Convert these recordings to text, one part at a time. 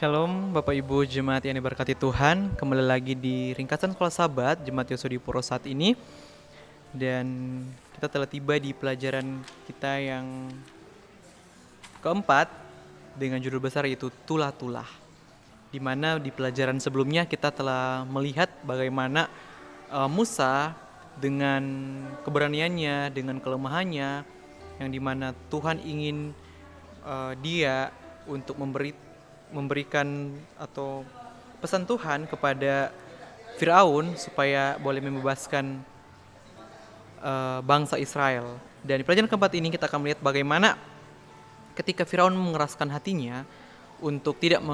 Shalom Bapak Ibu Jemaat yang diberkati Tuhan. Kembali lagi di Ringkasan Sekolah Sahabat Jemaat Yosudipuro saat ini. Dan kita telah tiba di pelajaran kita yang keempat dengan judul besar yaitu Tulah-tulah. Di mana di pelajaran sebelumnya kita telah melihat bagaimana Musa dengan keberaniannya, dengan kelemahannya, yang dimana Tuhan ingin dia untuk memberikan atau pesan Tuhan kepada Firaun supaya boleh membebaskan bangsa Israel. Dan di pelajaran keempat ini kita akan melihat bagaimana ketika Firaun mengeraskan hatinya untuk tidak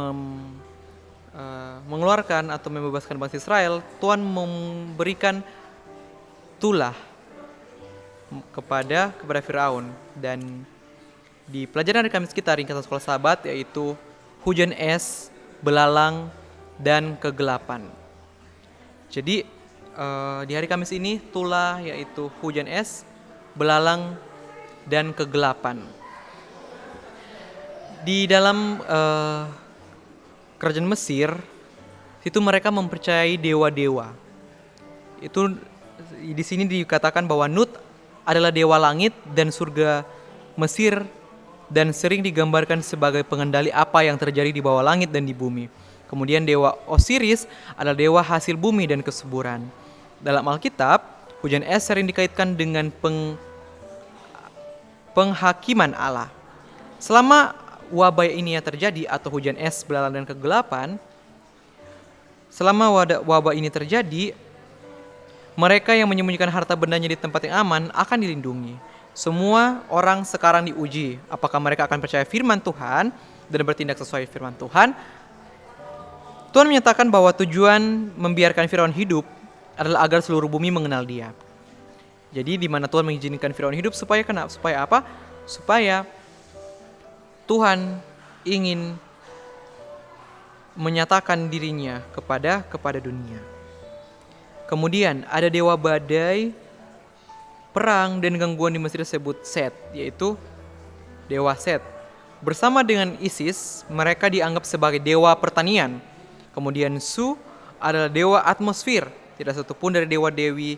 mengeluarkan atau membebaskan bangsa Israel, Tuhan memberikan tulah kepada Firaun. Dan di pelajaran hari Kamis kita Ringkasan Sekolah Sahabat yaitu hujan es, belalang, dan kegelapan. Jadi di hari Kamis ini tulah yaitu hujan es, belalang, dan kegelapan. Di dalam kerajaan Mesir itu mereka mempercayai dewa-dewa. Itu di sini dikatakan bahwa Nut adalah dewa langit dan surga Mesir, dan sering digambarkan sebagai pengendali apa yang terjadi di bawah langit dan di bumi. Kemudian dewa Osiris adalah dewa hasil bumi dan kesuburan. Dalam Alkitab, hujan es sering dikaitkan dengan penghakiman Allah. Selama wabah ini yang terjadi atau hujan es, belalang, dan kegelapan, selama wabah ini terjadi, mereka yang menyembunyikan harta bendanya di tempat yang aman akan dilindungi. Semua orang sekarang diuji apakah mereka akan percaya firman Tuhan dan bertindak sesuai firman Tuhan. Tuhan menyatakan bahwa tujuan membiarkan Firaun hidup adalah agar seluruh bumi mengenal Dia. Jadi di mana Tuhan mengizinkan Firaun hidup supaya apa? Supaya Tuhan ingin menyatakan dirinya kepada dunia. Kemudian ada dewa badai, perang, dan gangguan di Mesir disebut Set, yaitu dewa Set. Bersama dengan Isis, mereka dianggap sebagai dewa pertanian. Kemudian Su adalah dewa atmosfer. Tidak satupun dari dewa-dewi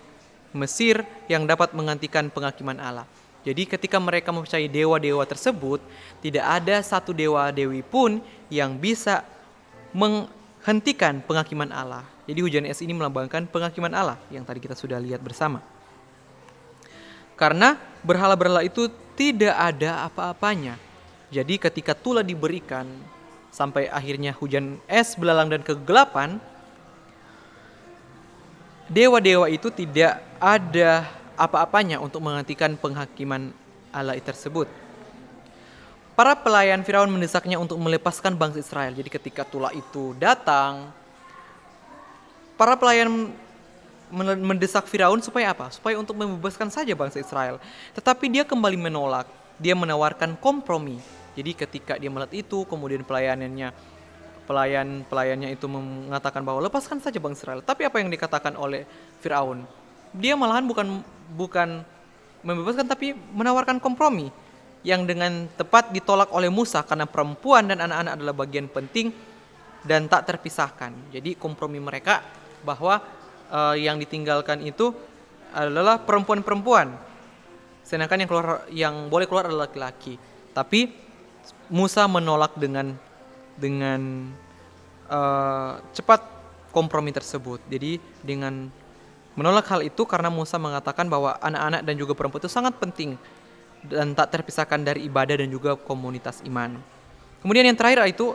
Mesir yang dapat menggantikan penghakiman Allah. Jadi ketika mereka mempercayai dewa-dewa tersebut, tidak ada satu dewa-dewi pun yang bisa menghentikan penghakiman Allah. Jadi hujan es ini melambangkan penghakiman Allah yang tadi kita sudah lihat bersama. Karena berhala-berhala itu tidak ada apa-apanya. Jadi ketika tulah diberikan sampai akhirnya hujan es, belalang, dan kegelapan, dewa-dewa itu tidak ada apa-apanya untuk menghentikan penghakiman Allah tersebut. Para pelayan Firaun mendesaknya untuk melepaskan bangsa Israel. Jadi ketika tulah itu datang, para pelayan mendesak Firaun supaya apa? Supaya untuk membebaskan saja bangsa Israel. Tetapi dia kembali menolak. Dia menawarkan kompromi. Jadi ketika dia melihat itu, kemudian pelayannya itu mengatakan bahwa lepaskan saja bangsa Israel. Tapi apa yang dikatakan oleh Firaun? Dia malahan bukan membebaskan, tapi menawarkan kompromi yang dengan tepat ditolak oleh Musa karena perempuan dan anak-anak adalah bagian penting dan tak terpisahkan. Jadi kompromi mereka bahwa yang ditinggalkan itu adalah perempuan-perempuan, sedangkan yang boleh keluar adalah laki-laki. Tapi Musa menolak dengan cepat kompromi tersebut. Jadi dengan menolak hal itu karena Musa mengatakan bahwa anak-anak dan juga perempuan itu sangat penting dan tak terpisahkan dari ibadah dan juga komunitas iman. Kemudian yang terakhir itu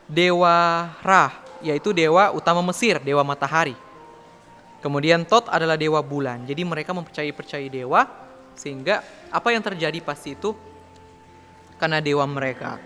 dewa Ra, yaitu dewa utama Mesir, dewa matahari. Kemudian Tot adalah dewa bulan. Jadi mereka mempercayai dewa, sehingga apa yang terjadi pasti itu karena dewa mereka.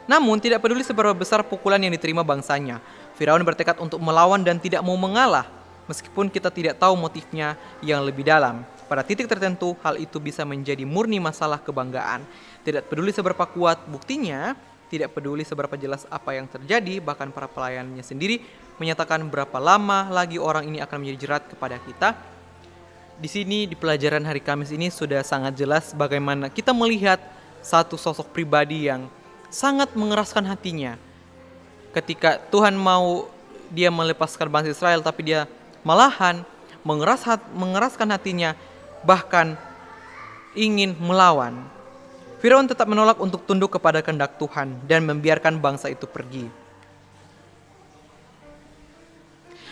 Namun tidak peduli seberapa besar pukulan yang diterima bangsanya, Firaun bertekad untuk melawan dan tidak mau mengalah, meskipun kita tidak tahu motifnya yang lebih dalam. Pada titik tertentu, hal itu bisa menjadi murni masalah kebanggaan. Tidak peduli seberapa kuat buktinya, tidak peduli seberapa jelas apa yang terjadi, bahkan para pelayannya sendiri menyatakan berapa lama lagi orang ini akan menjadi jerat kepada kita. Di sini di pelajaran hari Kamis ini sudah sangat jelas bagaimana kita melihat satu sosok pribadi yang sangat mengeraskan hatinya ketika Tuhan mau dia melepaskan bangsa Israel, tapi dia malahan mengeraskan hatinya, bahkan ingin melawan. Firaun tetap menolak untuk tunduk kepada kehendak Tuhan dan membiarkan bangsa itu pergi.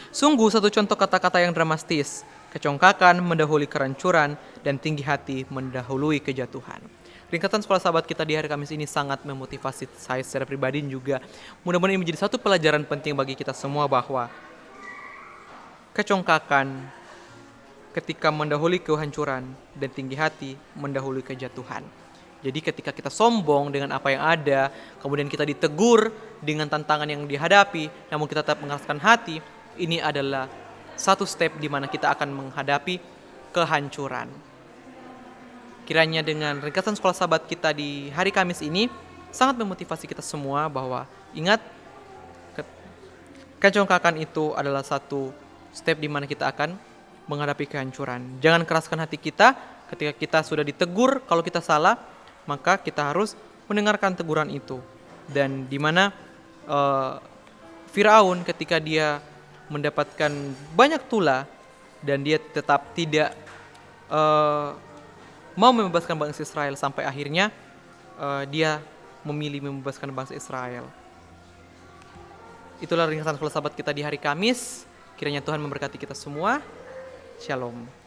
Sungguh satu contoh kata-kata yang dramatis. Kecongkakan mendahului kerancuran dan tinggi hati mendahului kejatuhan. Ringkasan sekolah sahabat kita di hari Kamis ini sangat memotivasi saya secara pribadi juga. Mudah-mudahan ini menjadi satu pelajaran penting bagi kita semua bahwa kecongkakan ketika mendahului kehancuran dan tinggi hati mendahului kejatuhan. Jadi ketika kita sombong dengan apa yang ada, kemudian kita ditegur dengan tantangan yang dihadapi, namun kita tetap mengeraskan hati, ini adalah satu step di mana kita akan menghadapi kehancuran. Kiranya dengan ringkasan sekolah sahabat kita di hari Kamis ini sangat memotivasi kita semua bahwa ingat, kecongkakan itu adalah satu step di mana kita akan menghadapi kehancuran. Jangan keraskan hati kita ketika kita sudah ditegur kalau kita salah, maka kita harus mendengarkan teguran itu. Dan di mana Firaun ketika dia mendapatkan banyak tula dan dia tetap tidak mau membebaskan bangsa Israel, sampai akhirnya dia memilih membebaskan bangsa Israel. Itulah ringkasan sekolah sahabat kita di hari Kamis. Kiranya Tuhan memberkati kita semua. Shalom.